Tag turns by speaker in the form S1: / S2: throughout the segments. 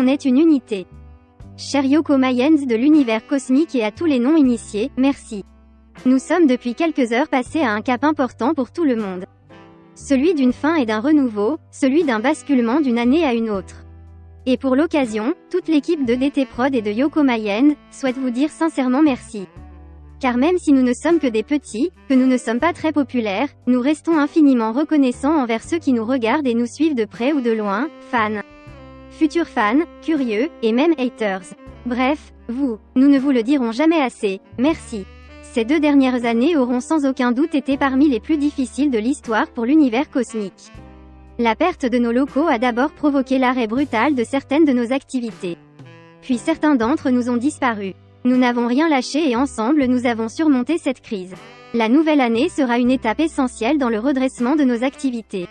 S1: On est une unité. Chers Yoko Mayens de l'univers cosmique et à tous les non-initiés, merci. Nous sommes depuis quelques heures passés à un cap important pour tout le monde. Celui d'une fin et d'un renouveau, celui d'un basculement d'une année à une autre. Et pour l'occasion, toute l'équipe de DT Prod et de Yoko Mayens souhaite vous dire sincèrement merci. Car même si nous ne sommes que des petits, que nous ne sommes pas très populaires, nous restons infiniment reconnaissants envers ceux qui nous regardent et nous suivent de près ou de loin, fans, futurs fans, curieux, et même haters. Bref, nous ne vous le dirons jamais assez, merci. Ces 2 dernières années auront sans aucun doute été parmi les plus difficiles de l'histoire pour l'univers cosmique. La perte de nos locaux a d'abord provoqué l'arrêt brutal de certaines de nos activités. Puis certains d'entre nous ont disparu. Nous n'avons rien lâché et ensemble nous avons surmonté cette crise. La nouvelle année sera une étape essentielle dans le redressement de nos activités.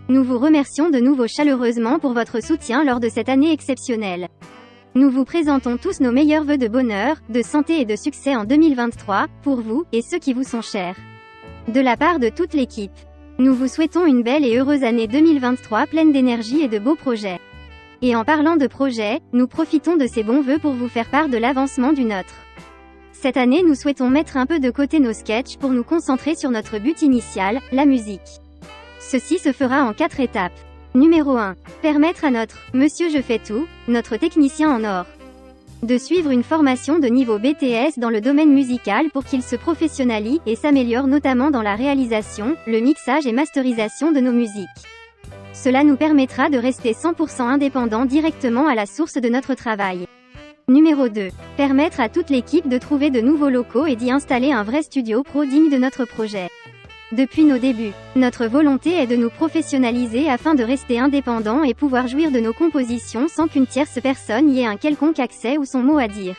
S1: Nous vous remercions de nouveau chaleureusement pour votre soutien lors de cette année exceptionnelle. Nous vous présentons tous nos meilleurs vœux de bonheur, de santé et de succès en 2023, pour vous, et ceux qui vous sont chers. De la part de toute l'équipe, nous vous souhaitons une belle et heureuse année 2023 pleine d'énergie et de beaux projets. Et en parlant de projets, nous profitons de ces bons vœux pour vous faire part de l'avancement du nôtre. Cette année nous souhaitons mettre un peu de côté nos sketchs pour nous concentrer sur notre but initial, la musique. Ceci se fera en 4 étapes. Numéro 1. Permettre à notre « Monsieur je fais tout », notre technicien en or, de suivre une formation de niveau BTS dans le domaine musical pour qu'il se professionnalise et s'améliore notamment dans la réalisation, le mixage et masterisation de nos musiques. Cela nous permettra de rester 100% indépendants directement à la source de notre travail. Numéro 2. Permettre à toute l'équipe de trouver de nouveaux locaux et d'y installer un vrai studio pro digne de notre projet. Depuis nos débuts, notre volonté est de nous professionnaliser afin de rester indépendants et pouvoir jouir de nos compositions sans qu'une tierce personne y ait un quelconque accès ou son mot à dire.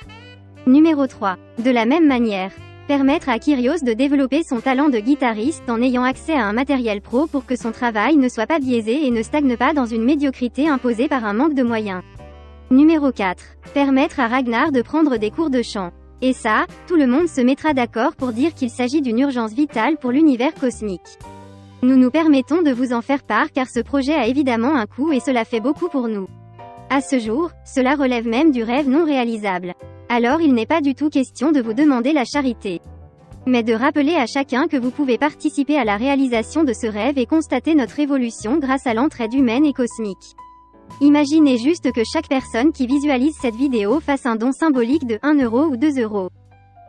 S1: Numéro 3. De la même manière, permettre à Kyrios de développer son talent de guitariste en ayant accès à un matériel pro pour que son travail ne soit pas biaisé et ne stagne pas dans une médiocrité imposée par un manque de moyens. Numéro 4. Permettre à Ragnar de prendre des cours de chant. Et ça, tout le monde se mettra d'accord pour dire qu'il s'agit d'une urgence vitale pour l'univers cosmique. Nous nous permettons de vous en faire part car ce projet a évidemment un coût et cela fait beaucoup pour nous. À ce jour, cela relève même du rêve non réalisable. Alors il n'est pas du tout question de vous demander la charité, mais de rappeler à chacun que vous pouvez participer à la réalisation de ce rêve et constater notre évolution grâce à l'entraide humaine et cosmique. Imaginez juste que chaque personne qui visualise cette vidéo fasse un don symbolique de 1 euro ou 2 euros.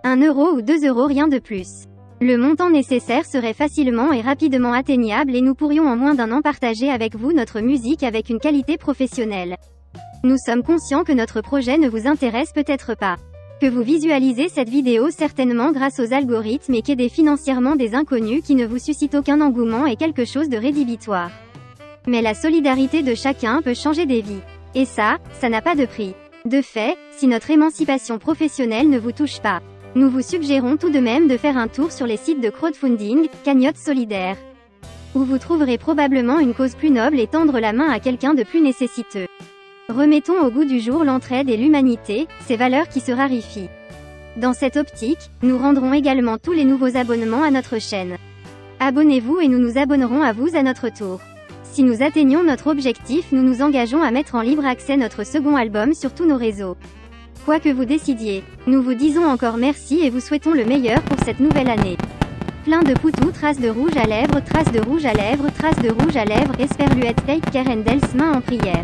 S1: 1 euro ou 2 euros, rien de plus. Le montant nécessaire serait facilement et rapidement atteignable et nous pourrions en moins d'1 an partager avec vous notre musique avec une qualité professionnelle. Nous sommes conscients que notre projet ne vous intéresse peut-être pas. Que vous visualisez cette vidéo certainement grâce aux algorithmes et qu'aider financièrement des inconnus qui ne vous suscitent aucun engouement est quelque chose de rédhibitoire. Mais la solidarité de chacun peut changer des vies. Et ça n'a pas de prix. De fait, si notre émancipation professionnelle ne vous touche pas, nous vous suggérons tout de même de faire un tour sur les sites de crowdfunding, cagnotte solidaire, où vous trouverez probablement une cause plus noble et tendre la main à quelqu'un de plus nécessiteux. Remettons au goût du jour l'entraide et l'humanité, ces valeurs qui se raréfient. Dans cette optique, nous rendrons également tous les nouveaux abonnements à notre chaîne. Abonnez-vous et nous nous abonnerons à vous à notre tour. Si nous atteignons notre objectif, nous nous engageons à mettre en libre accès notre second album sur tous nos réseaux. Quoi que vous décidiez, nous vous disons encore merci et vous souhaitons le meilleur pour cette nouvelle année. Plein de poutous, traces de rouge à lèvres, traces de rouge à lèvres, traces de rouge à lèvres, esperluette, take care and else, main en prière.